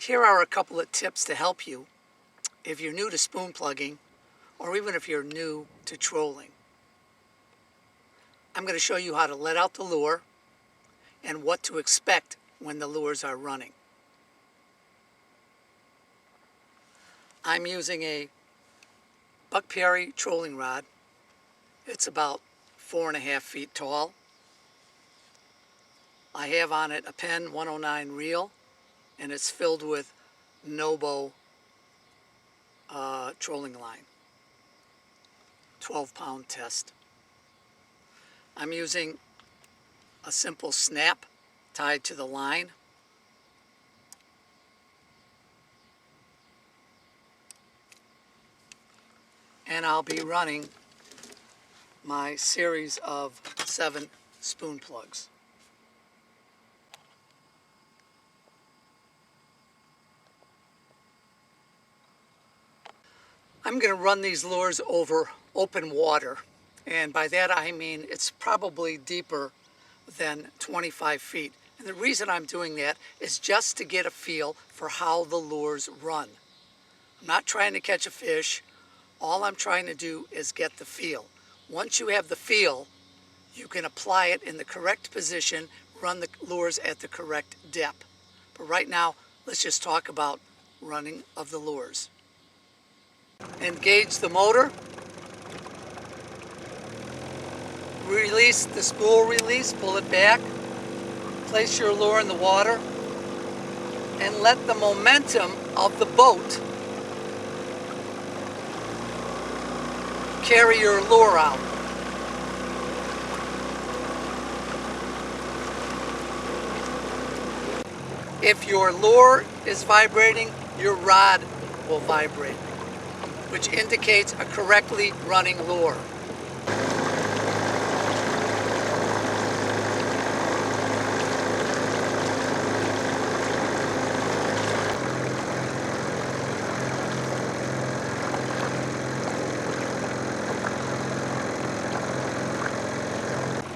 Here are a couple of tips to help you if you're new to spoon plugging or even if you're new to trolling. I'm going to show you how to let out the lure and what to expect when the lures are running. I'm using a Buck Perry trolling rod. It's about 4.5 feet tall. I have on it a Penn 109 reel, and it's filled with Nobo trolling line, 12-pound test. I'm using a simple snap tied to the line. And I'll be running my series of 7 spoon plugs. I'm going to run these lures over open water, and by that I mean it's probably deeper than 25 feet. And the reason I'm doing that is just to get a feel for how the lures run. I'm not trying to catch a fish. All I'm trying to do is get the feel. Once you have the feel, you can apply it in the correct position, run the lures at the correct depth. But right now, let's just talk about running of the lures. Engage the motor. Release the spool release, pull it back. Place your lure in the water and let the momentum of the boat carry your lure out. If your lure is vibrating, your rod will vibrate, which indicates a correctly running lure.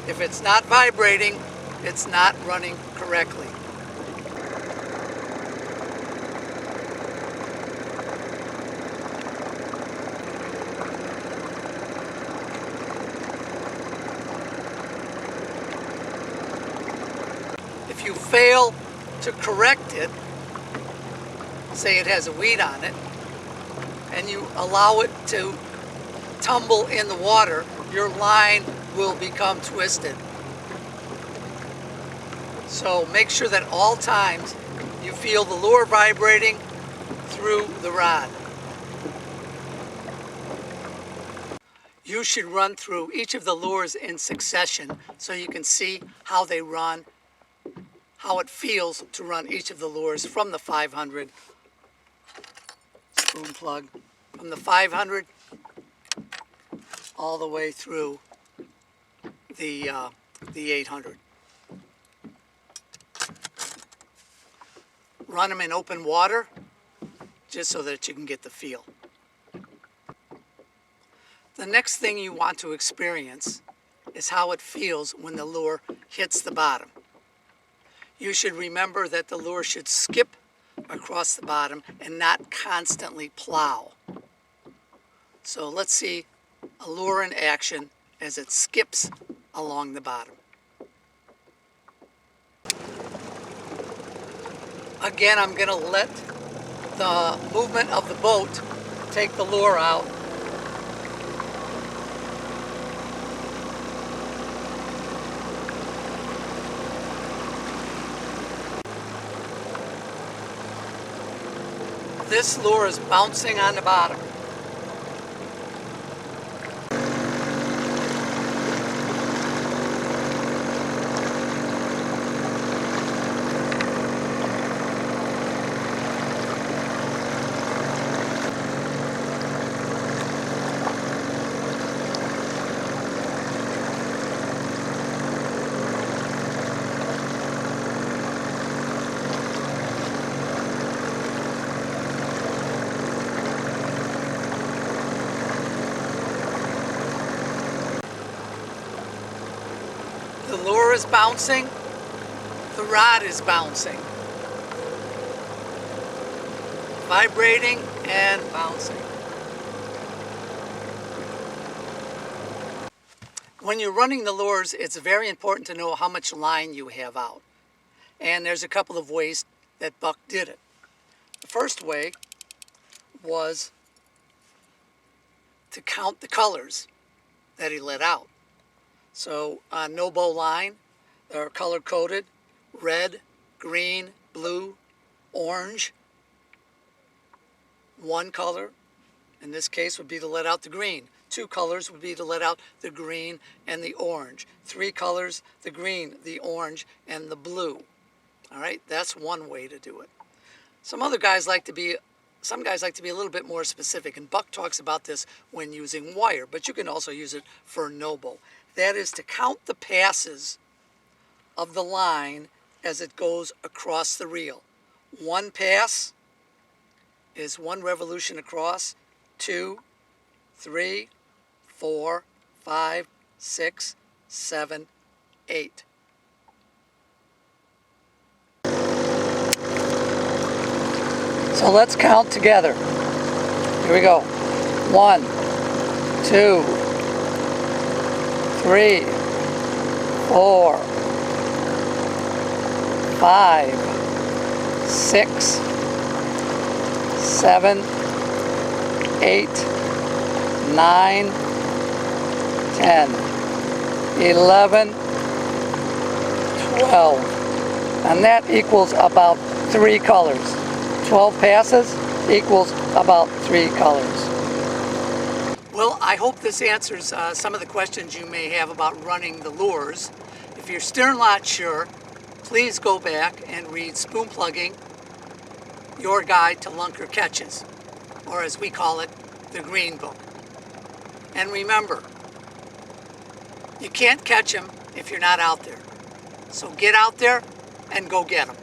If it's not vibrating, it's not running correctly. If you fail to correct it, say it has a weed on it, and you allow it to tumble in the water, your line will become twisted. So make sure that all times you feel the lure vibrating through the rod. You should run through each of the lures in succession so you can see how they run, how it feels to run each of the lures from the 500 spoon plug, from the 500 all the way through the 800. Run them in open water just so that you can get the feel. The next thing you want to experience is how it feels when the lure hits the bottom. You should remember that the lure should skip across the bottom and not constantly plow. So let's see a lure in action as it skips along the bottom. Again, I'm going to let the movement of the boat take the lure out. This lure is bouncing on the bottom. The lure is bouncing, the rod is bouncing. vibrating and bouncing. When you're running the lures, it's very important to know how much line you have out. And there's a couple of ways that Buck did it. The first way was to count the colors that he let out. So on no bow line, they're color coded: red, green, blue, orange. One color, in this case, would be to let out the green. Two colors would be to let out the green and the orange. Three colors, the green, the orange, and the blue. All right, that's one way to do it. Some guys like to be a little bit more specific, and Buck talks about this when using wire, but you can also use it for no bow. That is to count the passes of the line as it goes across the reel. One pass is one revolution across, 2, 3, 4, 5, 6, 7, 8. So let's count together. Here we go. 1, 2, 3, 4, 5, 6, 7, 8, 9, 10, 11, 12. And that equals about 3 colors. 12 passes equals about 3 colors. Well, I hope this answers some of the questions you may have about running the lures. If you're still not sure, please go back and read Spoonplugging, Your Guide to Lunker Catches, or as we call it, the Green Book. And remember, you can't catch them if you're not out there. So get out there and go get them.